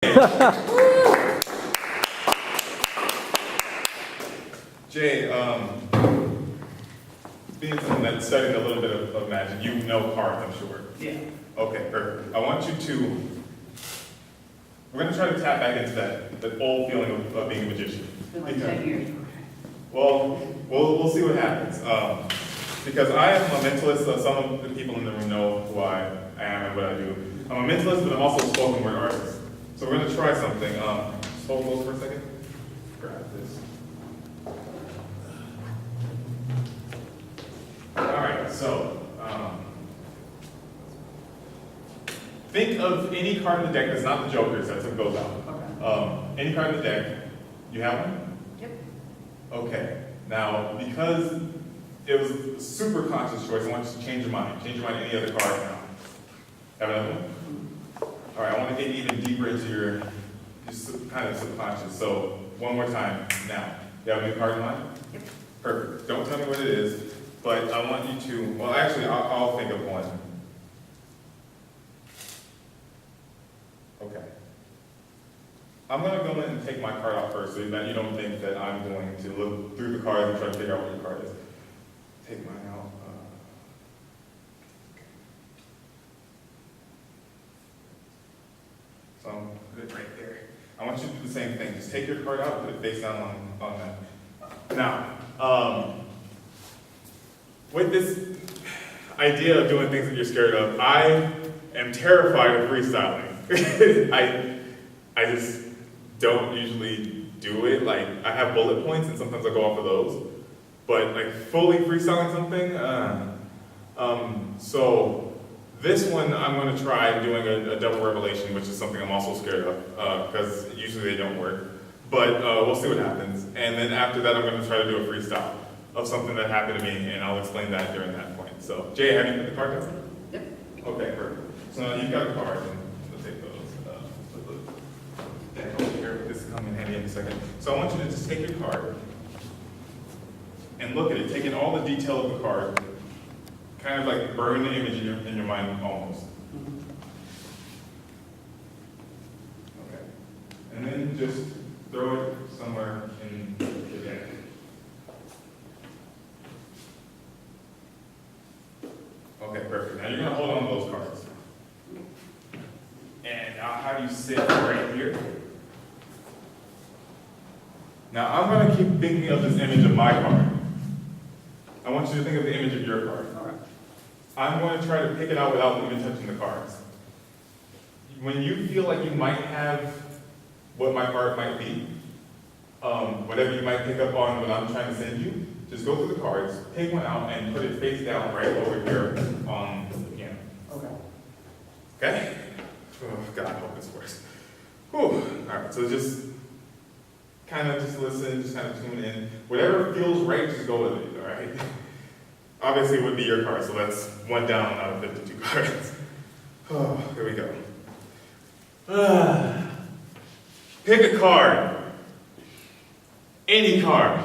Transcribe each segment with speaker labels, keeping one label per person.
Speaker 1: Jay, being someone that's studying a little bit of magic, you know cards, I'm sure.
Speaker 2: Yeah.
Speaker 1: Okay, perfect. I want you to, we're going to try to tap back into that old feeling of being a magician.
Speaker 2: It's been like 10 years.
Speaker 1: Well, we'll see what happens. Because I am a mentalist, so some of the people in the room know who I am and what I do. I'm a mentalist, but I'm also a spoken word artist. So we're going to try something. Just hold close for a second. Grab this. All right, so think of any card in the deck that's not the Joker's. That took those out.
Speaker 2: Okay.
Speaker 1: Any card in the deck. You have one?
Speaker 2: Yep.
Speaker 1: Okay. Now, because it was a super conscious choice, I want you to change your mind. Change your mind to any other card now. Have another one? All right, I want to get even deeper into your kind of subconscious. So, one more time now. You have a new card in mind?
Speaker 2: Yep.
Speaker 1: Perfect. Don't tell me what it is, but I want you to, well, actually, I'll think of one. Okay. I'm going to go in and take my card out first so that you don't think that I'm going to look through the cards and try to figure out what your card is. Take mine out. So I'm going to put it right there. I want you to do the same thing. Just take your card out and put it face down on that. Now, with this idea of doing things that you're scared of, I am terrified of freestyling. I just don't usually do it. Like, I have bullet points and sometimes I go off of those. But like fully freestyling something, so this one I'm going to try doing a double revelation, which is something I'm also scared of, because usually they don't work. But we'll see what happens. And then after that, I'm going to try to do a freestyle of something that happened to me, and I'll explain that during that point. So, Jay, have you put the card down?
Speaker 2: Yep.
Speaker 1: Okay, perfect. So now you've got a card, and we'll take those. Deck over here. This will come in handy in a second. So I want you to just take your card and look at it, take in all the detail of the card, kind of like burn the image in your mind almost. Okay. And then just throw it somewhere in the deck. Okay, perfect. Now you're going to hold on to those cards. And I'll have you sit right here. Now I'm going to keep thinking of this image of my card. I want you to think of the image of your card.
Speaker 2: All right.
Speaker 1: I'm going to try to pick it out without even touching the cards. When you feel like you might have what my card might be, whatever you might pick up on what I'm trying to send you, just go through the cards, take one out, and put it face down right over here on the piano.
Speaker 2: Okay.
Speaker 1: Okay? Oh, God, I hope this works. Whew. All right, so just listen, just kind of tune in. Whatever feels right, just go with it, all right? Obviously, it would be your card, so that's one down out of 52 cards. Oh, here we go. Pick a card. Any card.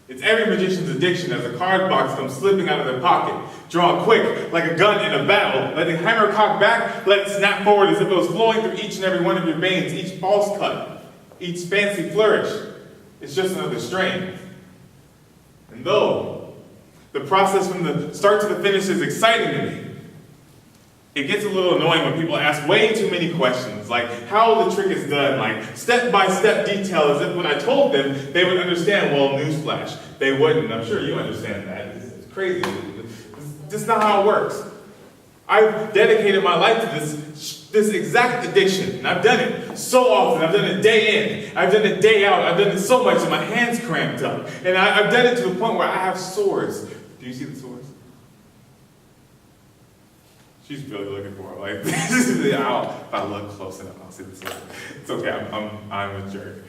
Speaker 1: It's every magician's addiction as a card box comes slipping out of their pocket. Draw quick, like a gun in a battle. Let the hammer cock back, let it snap forward as if it was flowing through each and every one of your veins, each false cut, each fancy flourish. It's just another strain. And though the process from the start to the finish is exciting to me, it gets a little annoying when people ask way too many questions, like how the trick is done, like step-by-step detail, as if when I told them, they would understand. Well, newsflash, they wouldn't. I'm sure you understand that. It's crazy. It's just not how it works. I've dedicated my life to this exact addiction, and I've done it so often. I've done it day in, I've done it day out. I've done it so much that my hands cramped up, and I've done it to the point where I have sores. Do you see the sores? She's really looking for it. Like, if I look close enough, I'll see the sores. It's okay. I'm a jerk.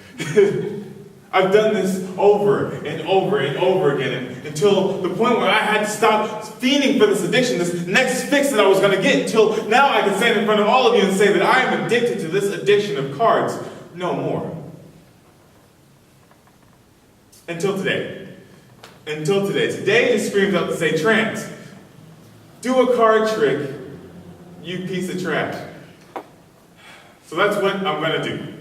Speaker 1: I've done this over and over and over again until the point where I had to stop fiending for this addiction, this next fix that I was going to get, until now I can stand in front of all of you and say that I am addicted to this addiction of cards no more. Until today. Until today. Today just screams out to say, TranSe, do a card trick, you piece of trash. So that's what I'm going to do.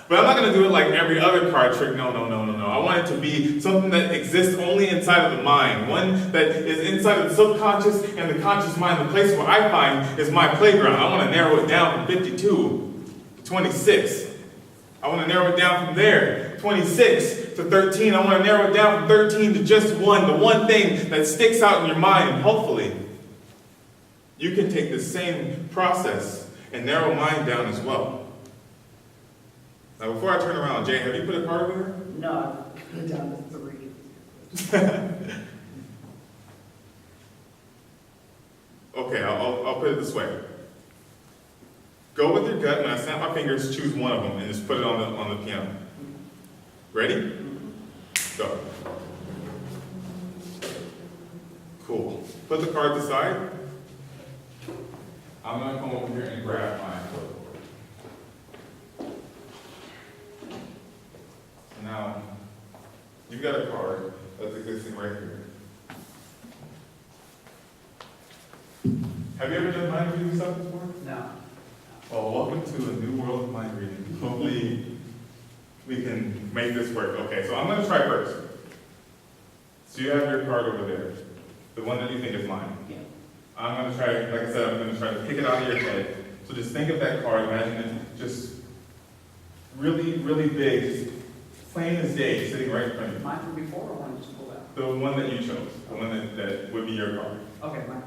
Speaker 1: But I'm not going to do it like every other card trick. No. I want it to be something that exists only inside of the mind. One that is inside of the subconscious and the conscious mind. The place where I find is my playground. I want to narrow it down from 52 to 26. I want to narrow it down from there, 26 to 13. I want to narrow it down from 13 to just one. The one thing that sticks out in your mind. And hopefully, you can take the same process and narrow mine down as well. Now, before I turn around, Jay, have you put a card over there?
Speaker 2: No, I put it down to 3.
Speaker 1: Okay, I'll put it this way. Go with your gut. When I snap my fingers, choose one of them and just put it on the piano. Ready? Go. Cool. Put the cards aside. I'm going to come over here and grab mine. So now, you've got a card that's existing right here. Have you ever done mind reading stuff before?
Speaker 2: No.
Speaker 1: Well, welcome to a new world of mind reading. Hopefully, we can make this work. Okay, so I'm going to try first. So you have your card over there, the one that you think is mine.
Speaker 2: Yeah.
Speaker 1: I'm going to try, like I said, I'm going to try to pick it out of your head. So just think of that card, imagine it just really, really big, just plain as day, sitting right in front of you.
Speaker 2: Mine from before or one you just pulled out?
Speaker 1: The one that you chose, the one that would be your card.
Speaker 2: Okay, mine.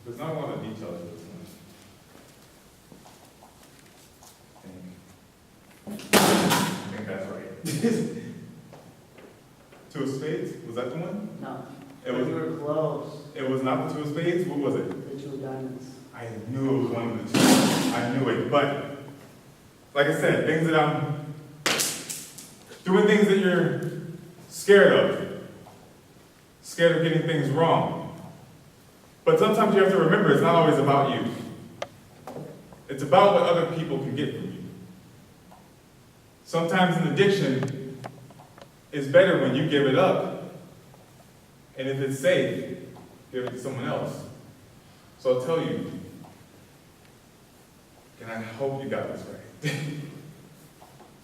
Speaker 1: There's not a lot of details to this one. I think that's right. Two of spades? Was that the one?
Speaker 2: No.
Speaker 1: It was,
Speaker 2: You were close.
Speaker 1: it was not the two of spades? What was it?
Speaker 2: The 2 of diamonds.
Speaker 1: I knew it was one of the two. I knew it. But, like I said, things that I'm doing, things that you're scared of. Scared of getting things wrong. But sometimes you have to remember it's not always about you. It's about what other people can get from you. Sometimes an addiction is better when you give it up. And if it's safe, give it to someone else. So I'll tell you, and I hope you got this right.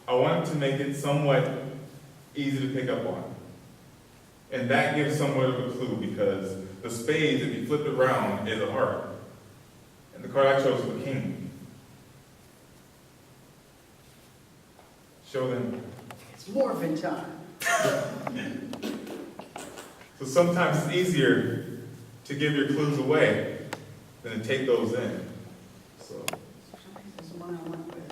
Speaker 1: I wanted to make it somewhat easy to pick up on. And that gives somewhat of a clue because the spades, if you flip it around, is a heart. And the card I chose was the king. Show them.
Speaker 2: It's morphin' time.
Speaker 1: So sometimes it's easier to give your clues away than to take those in. So.
Speaker 2: This is the one I went with.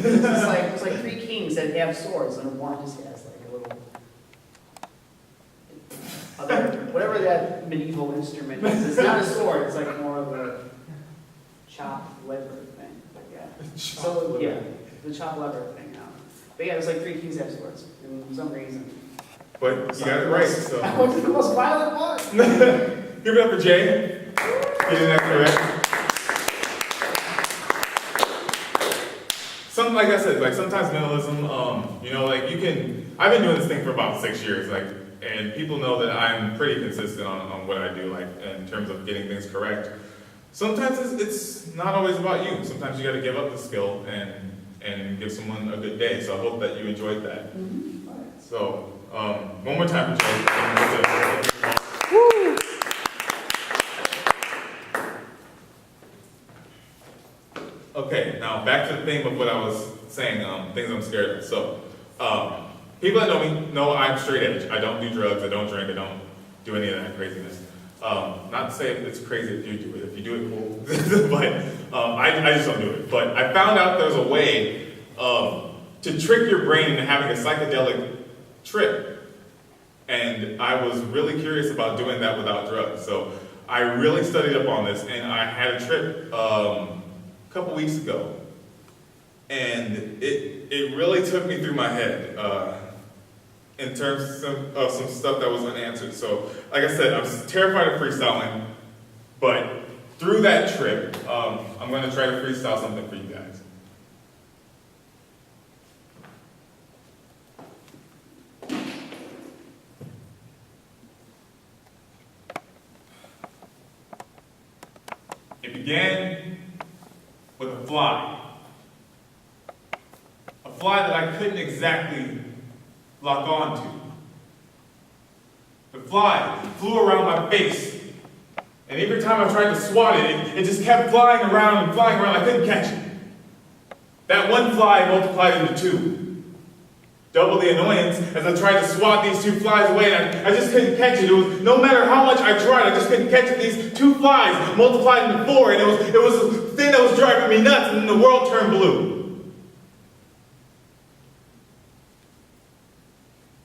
Speaker 2: It's like 3 kings that have swords, and one just has like a little. Whatever that medieval instrument is. It's not a sword, it's like more of a chopped lever thing. But yeah. So, yeah, the chopped lever thing now. But yeah, there's like 3 kings that have swords, and for some reason.
Speaker 1: But you got it right, so.
Speaker 2: I went to the most violent one.
Speaker 1: Give it up for Jay. Getting that correct. Like I said, like sometimes mentalism, like you can, I've been doing this thing for about 6 years, and people know that I'm pretty consistent on what I do, in terms of getting things correct. Sometimes it's not always about you. Sometimes you got to give up the skill and give someone a good day. So I hope that you enjoyed that.
Speaker 2: Mm-hmm.
Speaker 1: So one more time for Jay. Okay, now back to the theme of what I was saying, things I'm scared of. So, people that know me know I'm straight edge. I don't do drugs, I don't drink, I don't do any of that craziness. Not to say it's crazy if you do it. If you do it, cool. But I just don't do it. But I found out there's a way to trick your brain into having a psychedelic trip. And I was really curious about doing that without drugs. So I really studied up on this, and I had a trip a couple weeks ago. And it really took me through my head in terms of some stuff that was unanswered. So, like I said, I'm terrified of freestyling, but through that trip, I'm going to try to freestyle something for you guys. It began with a fly. A fly that I couldn't exactly lock onto. The fly flew around my face, and every time I tried to swat it, it just kept flying around and flying around. I couldn't catch it. That one fly multiplied into two. Double the annoyance as I tried to swat these two flies away, and I just couldn't catch it. It was, no matter how much I tried, I just couldn't catch it. These two flies multiplied into four, and it was a thing that was driving me nuts, and then the world turned blue.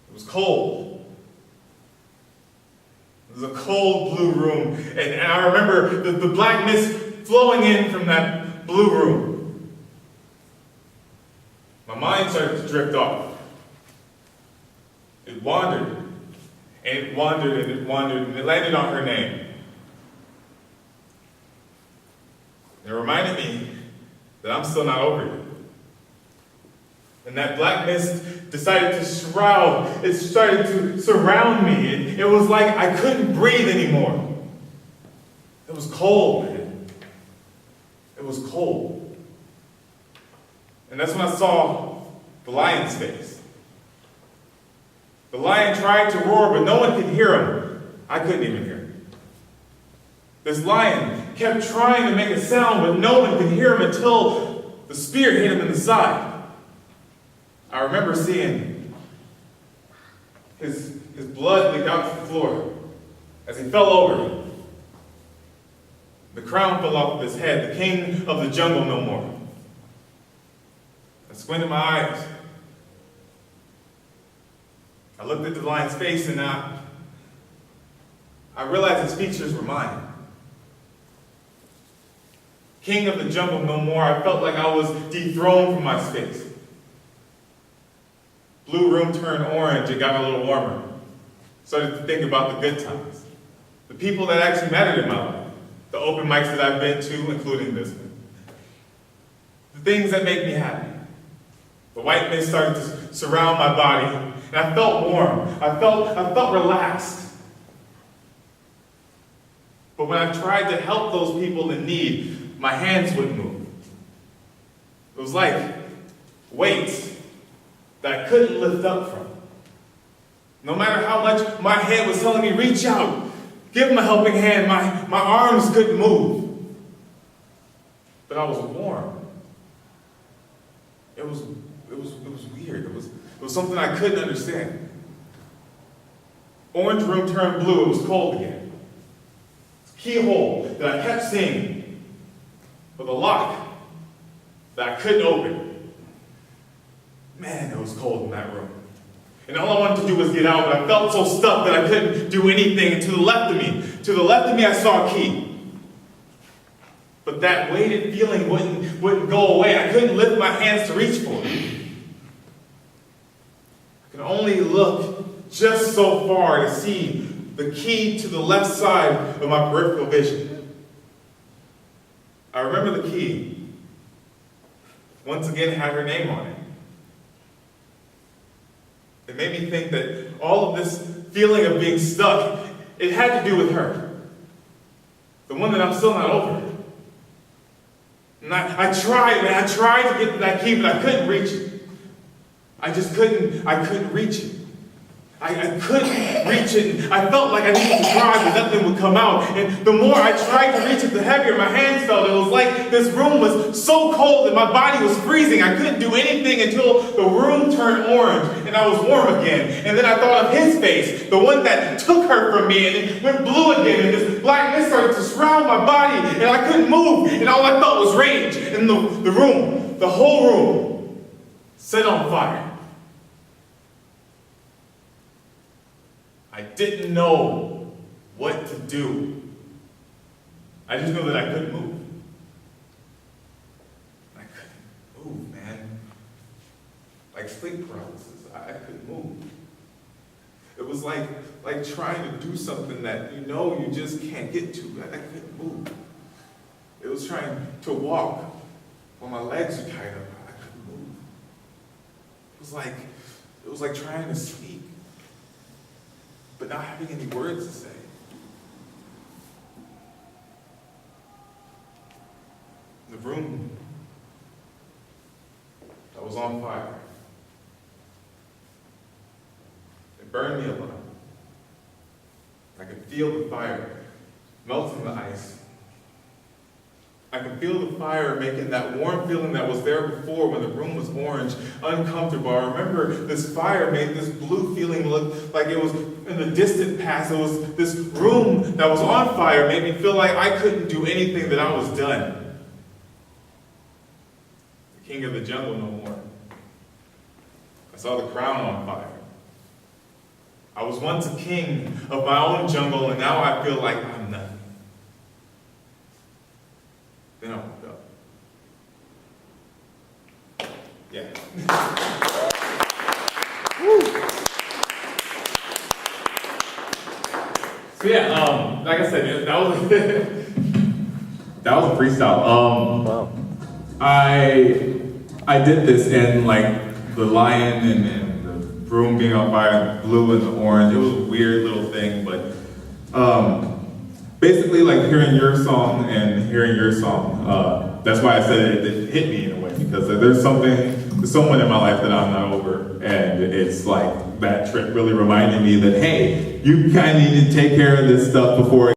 Speaker 1: It was cold. It was a cold blue room, and I remember the black mist flowing in from that blue room. My mind started to drift off. It wandered, and it wandered, and it wandered, and it landed on her name. It reminded me that I'm still not over it. And that black mist decided to shroud, it started to surround me. It was like I couldn't breathe anymore. It was cold, man. It was cold. And that's when I saw the lion's face. The lion tried to roar, but no one could hear him. I couldn't even hear him. This lion kept trying to make a sound, but no one could hear him until the spear hit him in the side. I remember seeing his blood leak out to the floor as he fell over. The crown fell off of his head, the king of the jungle no more. I squinted my eyes. I looked at the lion's face, and I realized his features were mine. King of the jungle no more. I felt like I was dethroned from my space. Blue room turned orange. It got a little warmer. Started to think about the good times. The people that actually mattered in my life. The open mics that I've been to, including this one. The things that make me happy. The white mist started to surround my body, and I felt warm. I felt relaxed. But when I tried to help those people in need, my hands wouldn't move. It was like weights that I couldn't lift up from. No matter how much my head was telling me, reach out, give him a helping hand, my arms couldn't move. But I was warm. It was weird. It was something I couldn't understand. Orange room turned blue. It was cold again. Keyhole that I kept seeing, with a lock that I couldn't open. Man, it was cold in that room. And all I wanted to do was get out, but I felt so stuck that I couldn't do anything. And to the left of me, I saw a key. But that weighted feeling wouldn't go away. I couldn't lift my hands to reach for it. I could only look just so far to see the key to the left side of my peripheral vision. I remember the key, once again, had her name on it. It made me think that all of this feeling of being stuck, it had to do with her. The one that I'm still not over. And I tried to get to that key, but I couldn't reach it. I couldn't reach it. I couldn't reach it. And I felt like I needed to try, but nothing would come out. And the more I tried to reach it, the heavier my hands felt. It was like this room was so cold that my body was freezing. I couldn't do anything until the room turned orange and I was warm again. And then I thought of his face, the one that took her from me, and it went blue again. And this black mist started to surround my body, and I couldn't move. And all I felt was rage. And the room, the whole room, set on fire. I didn't know what to do. I just knew that I couldn't move. I couldn't move, man. Like sleep paralysis, I couldn't move. It was like trying to do something that you know you just can't get to. I couldn't move. It was trying to walk while my legs were tied up. I couldn't move. It was like trying to speak, but not having any words to say. room that was on fire. It burned me alive. I could feel the fire melting the ice. I could feel the fire making that warm feeling that was there before when the room was orange, uncomfortable. I remember this fire made this blue feeling look like it was in the distant past. It was this room that was on fire made me feel like I couldn't do anything, that I was done. The king of the jungle no more. I saw the crown on fire. I was once a king of my own jungle, and now I feel like I'm nothing. Then I woke up. Yeah. So yeah, like I said, that was that was a freestyle.
Speaker 3: Wow.
Speaker 1: I did this in like the lion and the room being on fire, the blue and the orange. It was a weird little thing, but basically like hearing your song and hearing your song, that's why I said it hit me in a way, because there's someone in my life that I'm not over, and it's like that trip really reminded me that, hey, you kind of need to take care of this stuff before